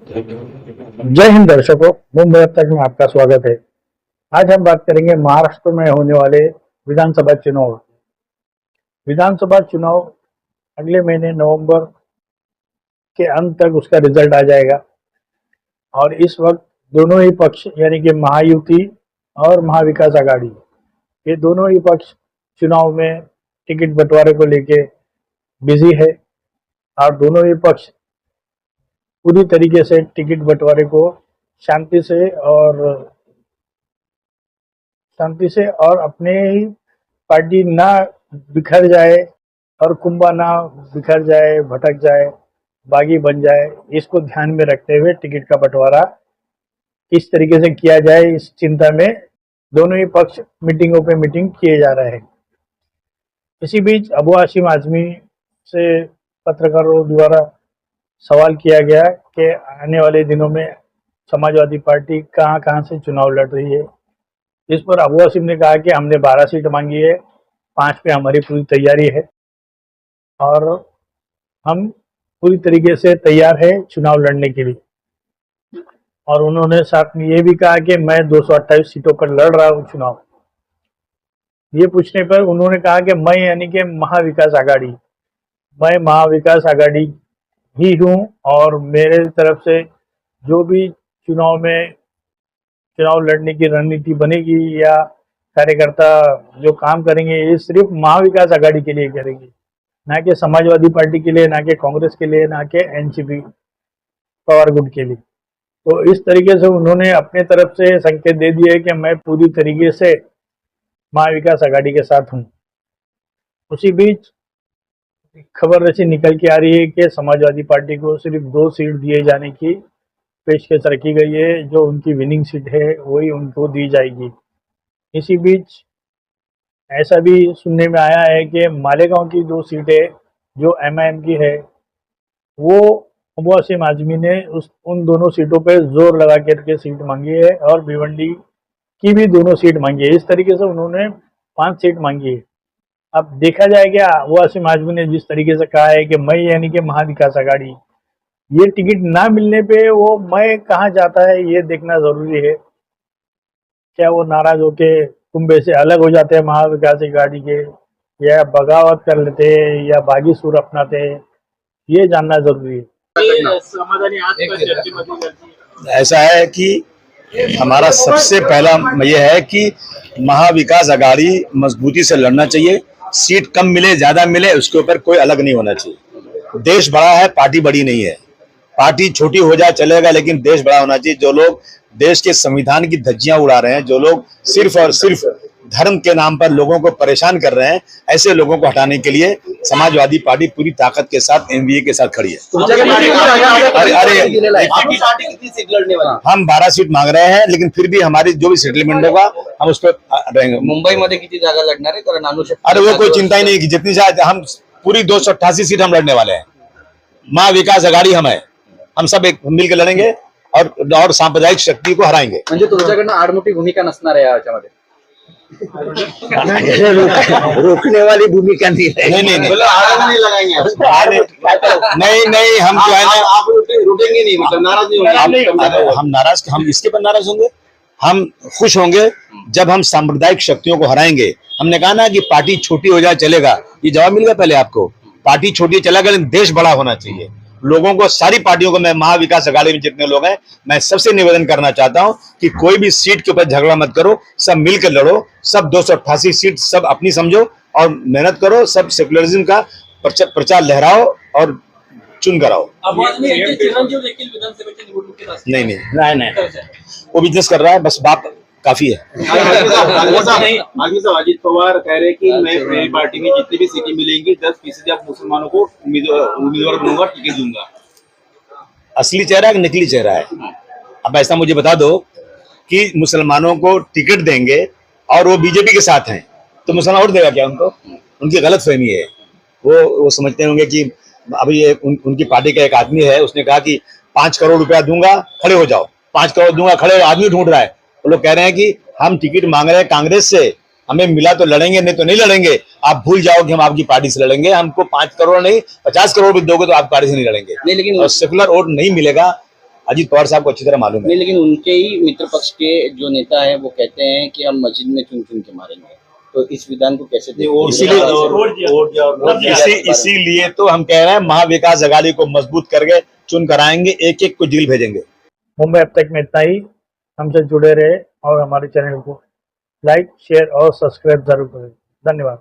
जय हिंद दर्शकों, मुंबई अब तक में आपका स्वागत है। आज हम बात करेंगे महाराष्ट्र में होने वाले विधानसभा चुनाव। विधानसभा चुनाव अगले महीने नवंबर के अंत तक उसका रिजल्ट आ जाएगा और इस वक्त दोनों ही पक्ष यानी कि महायुति और महाविकास आघाड़ी, ये दोनों ही पक्ष चुनाव में टिकट बंटवारे को लेके बिजी है और दोनों ही पक्ष पूरी तरीके से टिकट बंटवारे को शांति से और अपने ही पार्टी ना बिखर जाए और कुंभा ना बिखर जाए, भटक जाए, बागी बन जाए, इसको ध्यान में रखते हुए टिकट का बंटवारा किस तरीके से किया जाए, इस चिंता में दोनों ही पक्ष मीटिंगों पे मीटिंग किए जा रहे हैं। इसी बीच अबू हाशिम आजमी से पत्रकारों द्वारा सवाल किया गया कि आने वाले दिनों में समाजवादी पार्टी कहां से चुनाव लड़ रही है। इस पर अबू हाशिम ने कहा कि हमने 12 सीट मांगी है, 5 पे हमारी पूरी तैयारी है और हम पूरी तरीके से तैयार है चुनाव लड़ने के लिए। और उन्होंने साथ में ये भी कहा कि मैं 228 सीटों पर लड़ रहा हूँ चुनाव। ये पूछने पर उन्होंने कहा कि मैं यानी कि मैं महाविकास आघाड़ी ही हूँ और मेरे तरफ से जो भी चुनाव लड़ने की रणनीति बनेगी या कार्यकर्ता जो काम करेंगे, ये सिर्फ महाविकास आघाड़ी के लिए करेंगे, ना कि समाजवादी पार्टी के लिए, ना कि कांग्रेस के लिए, ना कि एनसीपी पावर गुट के लिए। तो इस तरीके से उन्होंने अपने तरफ से संकेत दे दिए कि मैं पूरी तरीके से महाविकास आघाड़ी के साथ हूँ। उसी बीच खबर ऐसी निकल के आ रही है कि समाजवादी पार्टी को सिर्फ 2 सीट दिए जाने की पेशकश रखी गई है, जो उनकी विनिंग सीट है वही उनको दी जाएगी। इसी बीच ऐसा भी सुनने में आया है कि मालेगांव की 2 सीटें जो एमआईएम की है, वो अबू हाशिम आजमी ने उन दोनों सीटों पर जोर लगा करके सीट मांगी है और भिवंडी की भी दोनों सीट मांगी है। इस तरीके से उन्होंने 5 सीट मांगी है। अब देखा जाएगा अबू हाशिम आजमी ने जिस तरीके से कहा है कि मैं यानी कि महाविकास आघाड़ी, ये टिकट ना मिलने पे वो मैं कहाँ जाता है ये देखना जरूरी है। क्या वो नाराज होके कुंभे से अलग हो जाते हैं महाविकास आघाड़ी के, या बगावत कर लेते हैं या बागी सुर अपनाते हैं, ये जानना जरूरी है। ऐसा है कि हमारा सबसे पहला ये है कि महाविकास आघाड़ी मजबूती से लड़ना चाहिए। सीट कम मिले ज्यादा मिले उसके ऊपर कोई अलग नहीं होना चाहिए। देश बड़ा है, पार्टी बड़ी नहीं है। पार्टी छोटी हो जाए चलेगा, लेकिन देश बड़ा होना चाहिए। जो लोग देश के संविधान की धज्जियां उड़ा रहे हैं, जो लोग सिर्फ और सिर्फ धर्म के नाम पर लोगों को परेशान कर रहे हैं, ऐसे लोगों को हटाने के लिए समाजवादी पार्टी पूरी ताकत के साथ एनडीए के साथ खड़ी है। हम 12 सीट मांग रहे हैं, लेकिन फिर भी हमारी जो भी सेटलमेंट होगा हम उस पर रहेंगे। मुंबई में कितनी जागा लड़ना है? अरे वो कोई चिंता ही नहीं की, जितनी शायद हम पूरी 288 सीट हम लड़ने वाले हैं। महाविकास आघाड़ी हम सब एक मिलकर लड़ेंगे और सांप्रदायिक शक्ति को हराएंगे। म्हणजे तुमच्याकडनं आडमुठी भूमिका नसणार आहे याच्यामध्ये? रोकने वाली भूमिका नहीं है। नहीं हम जो है ना, आप रुकेंगे नहीं, मतलब नाराज नहीं होंगे? हम नाराज, हम इसके पर नाराज होंगे? हम खुश होंगे जब हम सांप्रदायिक शक्तियों को हराएंगे। हमने कहा ना कि पार्टी छोटी हो जाए चलेगा, ये जवाब मिल गया पहले आपको। पार्टी छोटी चलेगा, लेकिन देश बड़ा होना चाहिए। लोगों को, सारी पार्टियों को, मैं महाविकास आघाड़ी में जितने लोग हैं, मैं सबसे निवेदन करना चाहता हूं कि कोई भी सीट के ऊपर झगड़ा मत करो, सब मिलकर लड़ो। सब 288 सीट सब अपनी समझो और मेहनत करो। सब सेक्युलरिज्म का प्रचार लहराओ और चुन कराओ। नहीं, वो बिजनेस कर रहा है, बस बात काफी है। अजित पवार कह रहे कि मैं मेरी पार्टी में जितनी भी सीटें मिलेंगी 10% आप मुसलमानों को उम्मीदवार दूंगा, टिकट दूंगा। असली चेहरा है कि नकली चेहरा है? अब ऐसा मुझे बता दो कि मुसलमानों को टिकट देंगे और वो बीजेपी के साथ हैं, तो मुसलमान वोट देगा क्या उनको? उनकी गलत फहमी है। वो समझते होंगे कि अभी उनकी पार्टी का एक आदमी है, उसने कहा कि 5 करोड़ रुपया दूंगा, खड़े हो जाओ। 5 करोड़ दूंगा, खड़े आदमी ढूंढ रहा है। वो लोग कह रहे हैं कि हम टिकट मांग रहे हैं कांग्रेस से, हमें मिला तो लड़ेंगे, नहीं तो नहीं लड़ेंगे। आप भूल जाओ कि हम आपकी पार्टी से लड़ेंगे। हमको 5 करोड़ नहीं 50 करोड़ भी दोगे तो आप पार्टी से नहीं लड़ेंगे। नहीं, लेकिन और सेकुलर वोट नहीं मिलेगा। अजीत पवार साहब को अच्छी तरह मालूम है। नहीं, लेकिन उनके ही मित्र पक्ष के जो नेता है वो कहते हैं कि हम मस्जिद में चुन चुन के मारेंगे, तो इस विधान को कैसे देखते हैं? इसीलिए तो हम कह रहे हैं महाविकास अघाड़ी को मजबूत करके चुन कराएंगे, एक एक को जेल भेजेंगे। मुंबई अब तक में इतना ही। हमसे जुड़े रहे और हमारे चैनल को लाइक, शेयर और सब्सक्राइब जरूर करें। धन्यवाद।